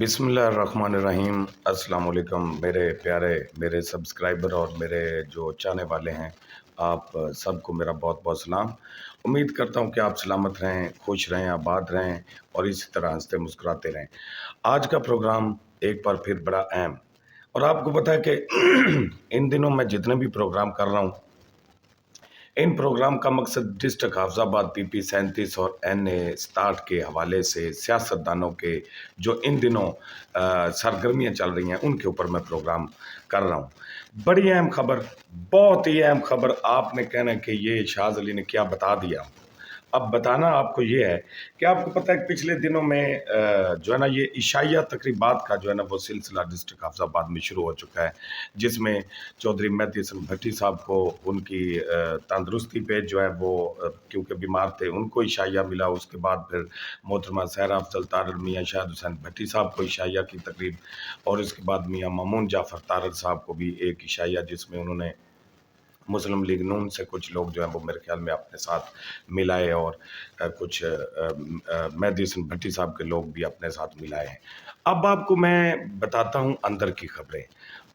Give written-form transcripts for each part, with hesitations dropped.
बिस्मिल्लाहिर्रहमानिर्रहीम। अस्सलाम वालेकुम मेरे प्यारे मेरे सब्सक्राइबर और मेरे जो चाहने वाले हैं, आप सबको मेरा बहुत बहुत सलाम। उम्मीद करता हूँ कि आप सलामत रहें, खुश रहें, आबाद रहें और इसी तरह हंसते मुस्कुराते रहें। आज का प्रोग्राम एक बार फिर बड़ा अहम, और आपको पता है कि इन दिनों मैं जितने भी प्रोग्राम कर रहा हूँ, इन प्रोग्राम का मकसद डिस्ट्रिक्ट हाफिजाबाद पीपी 37 और NA 67 के हवाले से सियासतदानों के जो इन दिनों सरगर्मियाँ चल रही हैं उनके ऊपर मैं प्रोग्राम कर रहा हूँ। बड़ी अहम खबर, बहुत ही अहम खबर। आपने कहना है कि ये शाहज अली ने क्या बता दिया। अब बताना आपको ये है कि आपको पता है कि पिछले दिनों में जो है ना ये इशाइया तकरीबात का जो है ना वो सिलसिला डिस्ट्रिक्ट हाफिजाबाद में शुरू हो चुका है, जिसमें चौधरी मेहदी हसन भट्टी साहब को उनकी तंदुरुस्ती पे जो है वो क्योंकि बीमार थे उनको इशाइया मिला। उसके बाद फिर मोहतरमा सहरा अफजल तारड़ मियाँ शाहिद हुसैन भट्टी साहब को इशाइया की तकरीब, और उसके बाद मियाँ मामून जाफ़र तारड़ साहब को भी एक इशाइया, जिसमें उन्होंने मुस्लिम लीग नून से कुछ लोग जो हैं वो मेरे ख्याल में अपने साथ मिलाए, और कुछ मेहदी हसन भट्टी साहब के लोग भी अपने साथ मिलाए हैं। अब आपको मैं बताता हूँ अंदर की खबरें।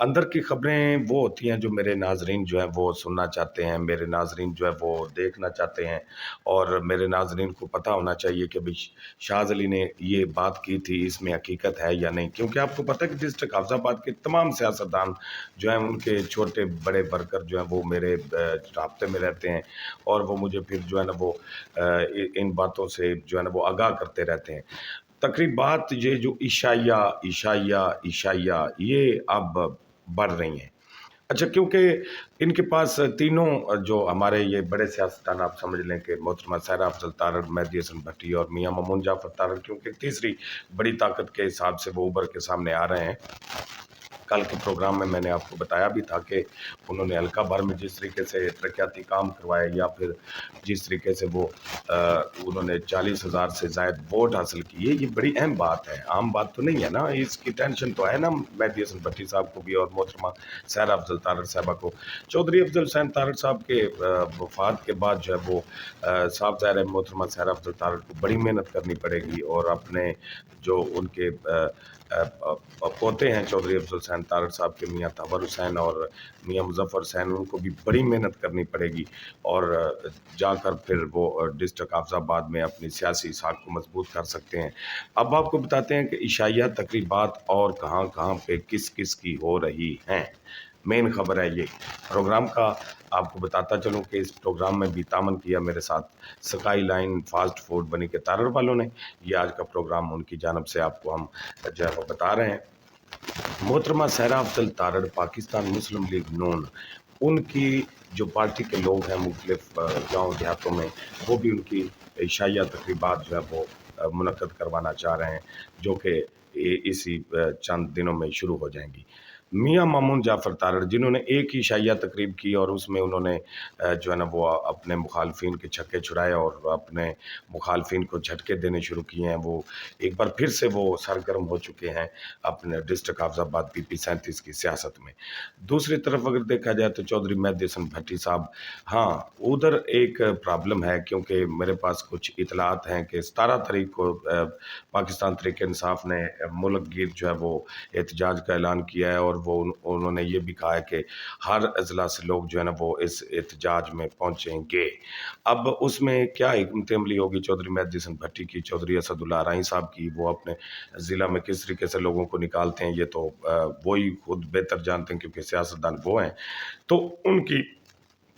अंदर की खबरें वो होती हैं जो मेरे नाजरीन जो है वो सुनना चाहते हैं, मेरे नाजरीन जो है वो देखना चाहते हैं, और मेरे नाजरीन को पता होना चाहिए कि भाई शाहज अली ने ये बात की थी, इसमें हकीकत है या नहीं। क्योंकि आपको पता है कि डिस्ट्रिक्ट हाफिजाबाद के तमाम सियासतदान जो हैं, उनके छोटे बड़े वर्कर जो हैं वो मेरे राब्ते में रहते हैं, और वो मुझे फिर जो है ना वो इन बातों से जो है ना वो आगाह करते रहते हैं। तकरीबात ये जो इशाइया इशाइया इशाइया ये अब बढ़ रही हैं। अच्छा, क्योंकि इनके पास तीनों जो हमारे ये बड़े सियासतदान, आप समझ लें कि मोहतरमा सहरा अफजल तारड़, मेहदी हसन भट्टी और मियाँ मामून जाफ़र तारड़, क्योंकि तीसरी बड़ी ताकत के हिसाब से वो उभर के सामने आ रहे हैं। कल के प्रोग्राम में मैंने आपको बताया भी था कि उन्होंने हल्का भर में जिस तरीके से तरक्याती काम करवाए, या फिर जिस तरीके से वो उन्होंने 40,000 से ज़ायद वोट हासिल किए, ये बड़ी अहम बात है, आम बात तो नहीं है ना। इसकी टेंशन तो है ना मेहदी हसन भट्टी साहब को भी और मोहतरमा सहरा अफजल तारड़ साहबा को। चौधरी अफजल हुसैन तारड़ साहब के वफात के बाद जो है वो साफ ज़ाहिर है मोहतरमा सहरा अफजल तारड़ को बड़ी मेहनत करनी पड़ेगी, और अपने जो उनके पोते हैं चौधरी अफजल हुसैन तारड़ साहब के, मियाँ तवर हुसैन और मियाँ मुजफ्फर हुसैन, उनको भी बड़ी मेहनत करनी पड़ेगी, और जाकर फिर वो डिस्ट्रिक्ट हाफिजाबाद में अपनी सियासी साख को मजबूत कर सकते हैं। अब आपको बताते हैं कि इशाइया तकरीबात और कहाँ कहाँ पे किस किस की हो रही हैं। मेन खबर है ये प्रोग्राम का। आपको बताता चलूँ कि इस प्रोग्राम में भी तामन किया मेरे साथ स्काई लाइन फास्ट फूड बनी के तारड़ वालों ने। ये आज का प्रोग्राम उनकी जानब से आपको हम जो है वो बता रहे हैं। मोहतरमा सहरा अफजल तारड़ पाकिस्तान मुस्लिम लीग नून, उनकी जो पार्टी के लोग हैं मुख्तलिफ गाँव देहातों में, वो भी उनकी इशाइया तकरीबात जो है वो मुनक्कद करवाना चाह रहे हैं, जो कि इसी चंद दिनों में शुरू हो जाएंगी। मियाँ मामून जाफ़र तारड़, जिन्होंने एक ही इशाइया तकरीब की और उसमें उन्होंने जो है ना वो अपने मुखालफिन के छक्के छुड़ाए और अपने मुखालफिन को झटके देने शुरू किए हैं, वो एक बार फिर से वो सरगर्म हो चुके हैं अपने डिस्ट्रिक्ट हाफिजाबाद पीपी 37 की सियासत में। दूसरी तरफ अगर देखा जाए तो चौधरी मेहदी हसन भट्टी साहब, हाँ उधर एक प्रॉब्लम है, क्योंकि मेरे पास कुछ इतलात हैं कि 17 तारीख को पाकिस्तान तहरीक इंसाफ ने मुल्क गिर जो है वो एहतजाज का ऐलान किया है, और वो उन्होंने ये भी कहा है कि हर अजला से लोग जो है ना वो इस एहतजाज में पहुंचेंगे। अब उसमें क्या हिकमत अमली होगी चौधरी मेहदी हसन भट्टी की, चौधरी असदुल्ला राही साहब की, वो अपने ज़िला में किस तरीके से लोगों को निकालते हैं, ये तो वही खुद बेहतर जानते हैं, क्योंकि सियासतदान वो हैं। तो उनकी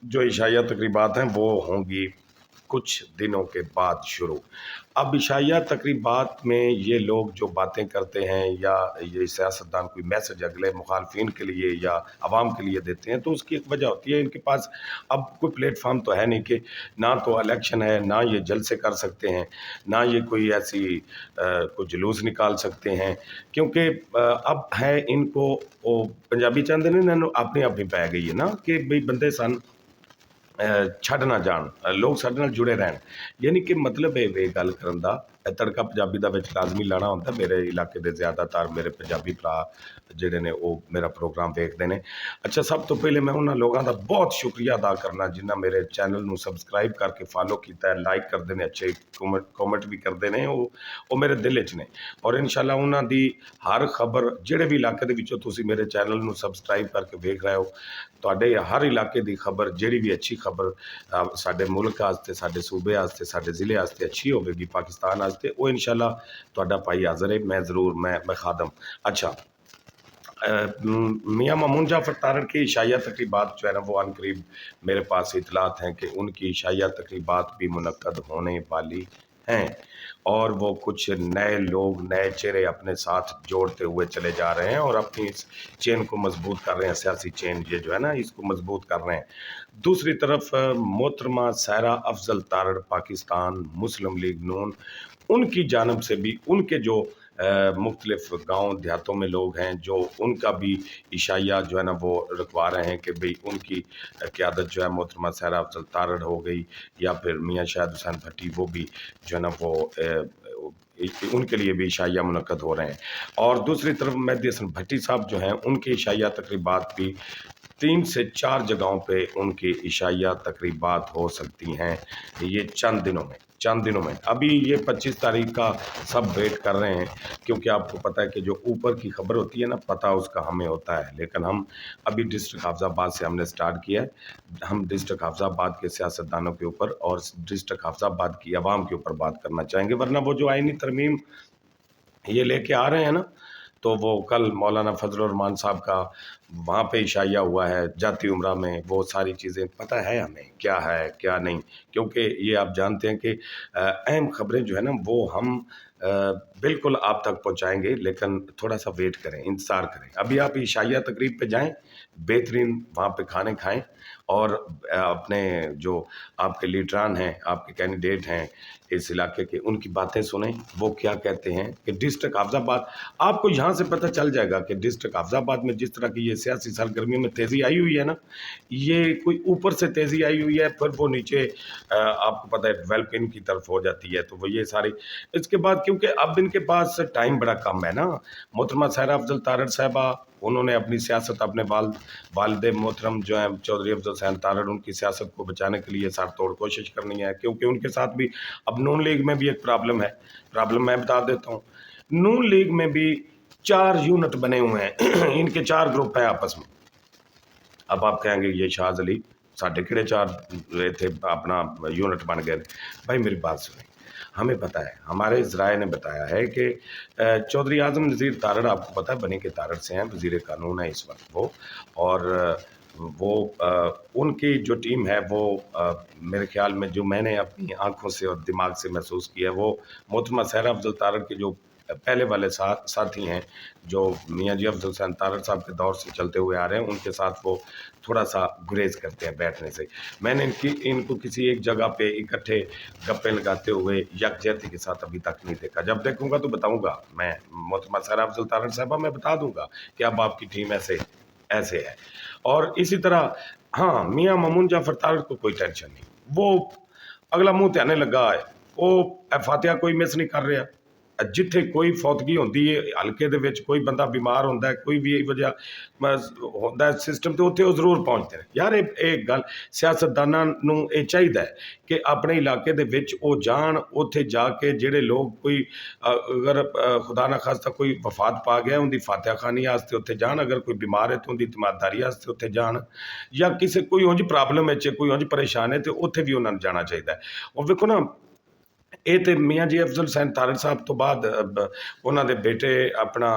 जो इशाइया तकरीबात हैं वो होंगी कुछ दिनों के बाद शुरू। अब इशाइया तकरीबात में ये लोग जो बातें करते हैं, या ये सियासतदान कोई मैसेज अगले मुखालफिन के लिए या आवाम के लिए देते हैं, तो उसकी एक वजह होती है, इनके पास अब कोई प्लेटफार्म तो है नहीं कि ना तो इलेक्शन है, ना ये जलसे कर सकते हैं, ना ये कोई ऐसी कोई जुलूस निकाल सकते हैं, क्योंकि अब है इनको वो पंजाबी चाहते ने इन्होंने अपनी अपनी पै गई है ना कि भाई बंदे सन ਛੱਡ ਨਾ ਜਾਣ, ਲੋਕ ਸਾਡੇ ਨਾਲ ਜੁੜੇ ਰਹਿਣ। ਯਾਨੀ ਕਿ ਮਤਲਬ ਇਹ ਵੇ ਗੱਲ ਕਰਨ ਦਾ ਤੜਕਾ ਪੰਜਾਬੀ ਦਾ ਵਿੱਚ ਲਾਜ਼ਮੀ ਲਾਣਾ ਹੁੰਦਾ। ਮੇਰੇ ਇਲਾਕੇ ਦੇ ਜ਼ਿਆਦਾਤਰ ਮੇਰੇ ਪੰਜਾਬੀ ਭਰਾ ਜਿਹੜੇ ਨੇ ਉਹ ਮੇਰਾ ਪ੍ਰੋਗਰਾਮ ਵੇਖਦੇ ਨੇ। ਅੱਛਾ, ਸਭ ਤੋਂ ਪਹਿਲੇ ਮੈਂ ਉਹਨਾਂ ਲੋਕਾਂ ਦਾ ਬਹੁਤ ਸ਼ੁਕਰੀਆ ਅਦਾ ਕਰਨਾ ਜਿਨ੍ਹਾਂ ਮੇਰੇ ਚੈਨਲ ਨੂੰ ਸਬਸਕ੍ਰਾਈਬ ਕਰਕੇ ਫਾਲੋ ਕੀਤਾ ਹੈ, ਲਾਈਕ ਕਰਦੇ ਨੇ, ਅੱਛੇ ਕਮੈਂਟ ਵੀ ਕਰਦੇ ਨੇ। ਉਹ ਮੇਰੇ ਦਿਲ 'ਚ ਨੇ ਔਰ ਇਨਸ਼ਾਅੱਲਾ ਉਹਨਾਂ ਦੀ ਹਰ ਖਬਰ ਜਿਹੜੇ ਵੀ ਇਲਾਕੇ ਦੇ ਵਿੱਚੋਂ ਤੁਸੀਂ ਮੇਰੇ ਚੈਨਲ ਨੂੰ ਸਬਸਕ੍ਰਾਈਬ ਕਰਕੇ ਵੇਖ ਰਹੇ ਹੋ, ਤੁਹਾਡੇ ਹਰ ਇਲਾਕੇ ਦੀ ਖਬਰ ਜਿਹੜੀ ਵੀ ਅੱਛੀ ਖਬਰ ਸਾਡੇ ਮੁਲਕ ਵਾਸਤੇ, ਸਾਡੇ ਸੂਬੇ ਵਾਸਤੇ, ਸਾਡੇ ਜ਼ਿਲ੍ਹੇ ਵਾਸਤੇ ਅੱਛੀ ਹੋਵੇਗੀ, ਪਾਕਿਸਤਾਨ ਵਾਸਤੇ, ਉਹ ਇਨਸ਼ਾਅੱਲਾ ਤੁਹਾਡਾ ਭਾਈ ਹਾਜ਼ਰ है। मैं ज़रूर मैं खादम। अच्छा, मियाँ मामून जाफ़र तारड़ की इशाइया तकरीबात जो है ना वो अनकरीब मेरे पास इतलात हैं कि उनकी इशाइया तकरीबात भी मुनक्कद होने वाली हैं और वो कुछ नए लोग, नए चेहरे अपने साथ जोड़ते हुए चले जा रहे हैं और अपनी इस चेन को मजबूत कर रहे हैं। सियासी चेन ये जो है ना इसको मजबूत कर रहे हैं। दूसरी तरफ मोहतरमा सायरा अफजल तारड़ पाकिस्तान मुस्लिम लीग नून, उनकी जानब से भी उनके जो मुख्तलिफ गाँव देहातों में लोग हैं जो उनका भी इशाइया जो है ना वो रखवा रहे हैं कि भाई उनकी क़यादत जो है मोहतरमा सायरा अफजल तारड़ हो गई या फिर मियाँ शाहिद हुसैन भट्टी, वो भी जो है ना वो उनके लिए भी इशाइया मुनक्कद हो रहे हैं। और दूसरी तरफ मेहदी हसन भट्टी साहब जो हैं उनकी इशाइया तकरीबात भी 3 से 4 जगहों पे उनकी इशाइया तकरीबात हो सकती हैं ये चंद दिनों में। अभी ये 25 तारीख का सब वेट कर रहे हैं क्योंकि आपको पता है कि जो ऊपर की खबर होती है ना पता उसका हमें होता है, लेकिन हम अभी डिस्ट्रिक्ट हाफिज़ाबाद से हमने स्टार्ट किया है। हम डिस्ट्रिक्ट हाफिज़ाबाद के सियासतदानों के ऊपर और डिस्ट्रिक्ट हाफिज़ाबाद की आवाम के ऊपर बात करना चाहेंगे, वरना वो जो आईनी तरमीम ये लेके आ रहे हैं ना, तो वो कल मौलाना फजल रहमान साहब का वहाँ पे इशाइया हुआ है जाती उम्रा में, वो सारी चीज़ें पता है हमें क्या है क्या नहीं, क्योंकि ये आप जानते हैं कि अहम खबरें जो है ना वो हम बिल्कुल आप तक पहुँचाएंगे, लेकिन थोड़ा सा वेट करें, इंतज़ार करें। अभी आप इशाइया तकरीब पे जाएं, बेहतरीन वहाँ पे खाने खाएं और अपने जो आपके लीडरान हैं, आपके कैंडिडेट हैं इस इलाके के, उनकी बातें सुनें, वो क्या कहते हैं कि डिस्ट्रिक्ट हाफिज़ाबाद, आपको यहाँ से पता चल जाएगा कि डिस्ट्रिक्ट हाफिज़ाबाद में जिस तरह की ये सियासी सरगर्मियों में तेज़ी आई हुई है ना, ये कोई ऊपर से तेज़ी आई हुई है, फिर वो नीचे आपको पता है डेवलपिंग की तरफ हो जाती है, तो वो ये सारी इसके बाद, क्योंकि अब इनके पास टाइम बड़ा कम है ना। मोहतरमा सायरा अफजल तारड़ साहिबा, उन्होंने अपनी सियासत अपने वालिद मोहतरम जो हैं चौधरी अफजल हुसैन तारड़, उनकी सियासत को बचाने के लिए सर तोड़ कोशिश करनी है, क्योंकि उनके साथ भी अब नून लीग में भी एक प्रॉब्लम है। प्रॉब्लम मैं बता देता हूँ, नून लीग में भी 4 यूनिट बने हुए हैं इनके 4 ग्रुप हैं आपस में। अब आप कहेंगे ये शाहज अली साढ़े किड़े 4 थे अपना यूनिट बन गए। भाई मेरी बात सुने, हमें पता है, हमारे ज़राए ने बताया है कि चौधरी आज़म नज़ीर तारड़, आपको पता है बनी के तारड़ से हैं, वज़ीर कानून है इस वक्त वो, और वो उनकी जो टीम है वो मेरे ख्याल में जो मैंने अपनी आंखों से और दिमाग से महसूस किया है, वो मोहतरमा सायरा अफजल तारड़ के जो पहले वाले साथी हैं जो मियाँ जी अफजल हुसैन तारड़ साहब के दौर से चलते हुए आ रहे हैं, उनके साथ वो थोड़ा सा गुरेज करते हैं बैठने से। मैंने इनको किसी एक जगह पे इकट्ठे गप्पे लगाते हुए यकजहती के साथ अभी तक नहीं देखा। जब देखूंगा तो बताऊंगा मैं, मोहतरमा सायरा अफजल तारड़ साहबा, मैं बता दूंगा कि अब आपकी टीम ऐसे ऐसे है। और इसी तरह हाँ, मियाँ मामून जाफ़र तारड़ को कोई टेंशन नहीं, वो अगला मुँह ते आने लगा है, वो फातिहा कोई मिस नहीं कर रहा। जिथे कोई फौतगी होती है हल्के दे विच, कोई बंदा बीमार होता है, कोई भी वजह होता है सिस्टम, तो उत्थे जरूर पहुँचते हैं। यार एक गल सियासतदानां नूं ये चाहिए है कि अपने इलाके दे विच वो जान, उत्थे जाके जिहड़े लोग कोई अगर खुदा ना खास्ता कोई वफात पा गया उनकी फातिहा खानी वास्ते उत्थे जान, अगर कोई बीमार है तो उनकी तीमारदारी वास्ते उत्थे जान, या किसी कोई उंज प्रॉब्लम है, कोई उंज परेशान है, तो उत्थे भी उन्होंने जाना चाहिए। और वेखो ना, ਇਹ ਤੇ ਮੀਆਂ ਜੀ ਅਫਜ਼ਲ ਹੁਸੈਨ ਤਾਰੜ ਸਾਹਿਬ ਤੋਂ ਬਾਅਦ ਉਹਨਾਂ ਦੇ ਬੇਟੇ ਆਪਣਾ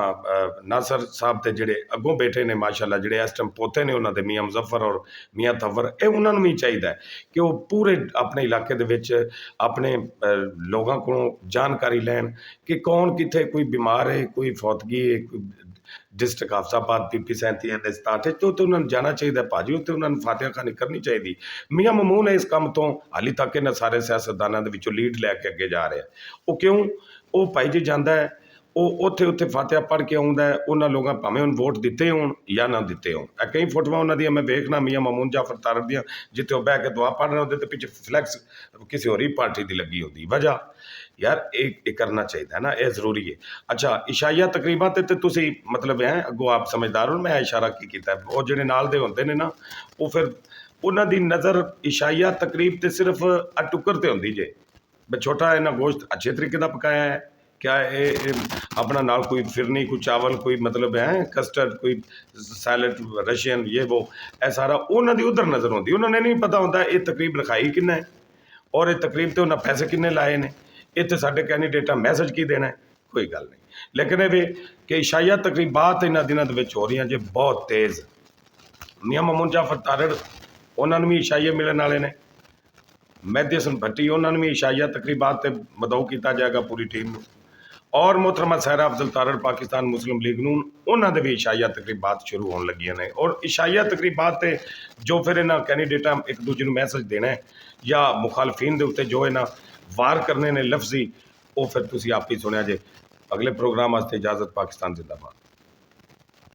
ਨਾਸਰ ਸਾਹਿਬ ਤੇ ਜਿਹੜੇ ਅੱਗੋਂ ਬੇਟੇ ਨੇ ਮਾਸ਼ਾਅੱਲਾ, ਜਿਹੜੇ ਇਸ ਟਾਈਮ ਪੋਤੇ ਨੇ ਉਹਨਾਂ ਦੇ ਮੀਆਂ ਮੁਜ਼ੱਫਰ ਔਰ ਮੀਆਂ ਤਵਰ, ਇਹ ਉਹਨਾਂ ਨੂੰ ਵੀ ਚਾਹੀਦਾ ਕਿ ਉਹ ਪੂਰੇ ਆਪਣੇ ਇਲਾਕੇ ਦੇ ਵਿੱਚ ਆਪਣੇ ਲੋਕਾਂ ਕੋਲੋਂ ਜਾਣਕਾਰੀ ਲੈਣ ਕਿ ਕੌਣ ਕਿੱਥੇ ਕੋਈ ਬਿਮਾਰ ਹੈ, ਕੋਈ ਫੌਤਗੀ ਹੈ, ਕੋਈ डिस्ट्रिक्ट हाफिज़ाबाद PP 37 ਦੇ 67 ਤੋਂ ਤੇ ਉਹਨਾਂ ਨੂੰ ਜਾਣਾ ਚਾਹੀਦਾ ਭਾਜੀ, ਉੱਤੇ ਉਹਨਾਂ ਨੂੰ ਫਾਤਿਹਾ ਖਾਨੀ ਕਰਨੀ ਚਾਹੀਦੀ। ਮੀਆਂ ਮਮੂਨ ਇਸ ਕੰਮ ਤੋਂ ਹਾਲੀ ਤੱਕ ਇਹਨਾਂ ਸਾਰੇ ਸਿਆਸਤਦਾਨਾਂ ਦੇ ਵਿੱਚੋਂ ਲੀਡ ਲੈ ਕੇ ਅੱਗੇ ਜਾ ਰਿਹਾ। ਉਹ ਕਿਉਂ? ਉਹ ਭਾਈ ਜੀ ਜਾਂਦਾ ਹੈ, ਉਹ ਉੱਥੇ ਉੱਥੇ ਫਾਤਿਹਾ ਪੜ੍ਹ ਕੇ ਆਉਂਦਾ ਹੈ। ਉਹਨਾਂ ਲੋਕਾਂ ਭਾਵੇਂ ਉਹਨੂੰ ਵੋਟ ਦਿੱਤੇ ਹੋਣ ਜਾਂ ਨਾ ਦਿੱਤੇ ਹੋਣ। ਇਹ ਕਈ ਫੋਟੋਆਂ ਉਹਨਾਂ ਦੀਆਂ ਮੈਂ ਵੇਖਣਾ ਮੀਆਂ ਮਾਮੂਨ ਜਾਫਰ ਤਾਰੜ ਦੀਆਂ, ਜਿੱਥੇ ਉਹ ਬਹਿ ਕੇ ਦੁਆ ਪੜ੍ਹ ਰਹੇ ਹੁੰਦੇ ਤੇ ਪਿੱਛੇ ਫਲੈਕਸ ਕਿਸੇ ਹੋਰ ਹੀ ਪਾਰਟੀ ਦੀ ਲੱਗੀ ਹੁੰਦੀ। ਵਜ੍ਹਾ ਯਾਰ ਇਹ ਕਰਨਾ ਚਾਹੀਦਾ ਹੈ ਨਾ, ਇਹ ਜ਼ਰੂਰੀ ਹੈ। ਅੱਛਾ, ਇਸ਼ਾਈਆ ਤਕਰੀਬਾਂ ਤੇ ਤੁਸੀਂ ਮਤਲਬ ਹੈ ਅੱਗੋਂ ਆਪ ਸਮਝਦਾਰ ਹੋ, ਮੈਂ ਇਸ਼ਾਰਾ ਕੀ ਕੀਤਾ, ਉਹ ਜਿਹੜੇ ਨਾਲ ਦੇ ਹੁੰਦੇ ਨੇ ਨਾ, ਉਹ ਫਿਰ ਉਹਨਾਂ ਦੀ ਨਜ਼ਰ ਇਸ਼ਾਈਆ ਤਕਰੀਬ ਤੇ ਸਿਰਫ ਟੁੱਕਰ ਤੇ ਹੁੰਦੀ ਜੇ, ਬਈ ਛੋਟਾ ਇਹਨਾਂ ਗੋਸ਼ਤ ਅੱਛੇ ਤਰੀਕੇ ਦਾ ਪਕਾਇਆ ਹੈ, क्या ये अपना नाल कोई फिरनी, कोई चावल, कोई मतलब है कस्टर्ड, कोई सैलड रशियन, ये वो ए सारा उन्होंने दी उधर नज़र होती। उन्होंने नहीं पता होता ये तकरीब रखाई किन्ना है और ये तकरीब तो उन्हें पैसे किन्ने लाए ने, इतने साढ़े कैंडीडेटा मैसेज की देना है, कोई गल नहीं। लेकिन ये कि इशाइया तकरीबात इन्होंने दिनों हो रही हैं जो बहुत तेज़। मियाँ मामून जाफर तारड़ उन्होंने भी इशाइया मिलने वाले ने, मेहदी हसन भट्टी उन्होंने भी इशाइया तकरीबात से मदऊ किया जाएगा पूरी टीम में, और मोहतरमा सहरा अफजल तारड़ पाकिस्तान मुस्लिम लीग नून उन्होंने भी इशाइया तकरीबात शुरू होने लगी ने। और इशाइया तकरीबात जो फिर इन्होंने कैंडीडेटा एक दूजे को मैसेज देना है या मुखालफीन के उत्ते जो इन्हें वार करने ने लफ्जी, वो फिर तुसी आप ही सुनिया जे। अगले प्रोग्राम वास्ते इजाज़त, पाकिस्तान जिंदाबाद।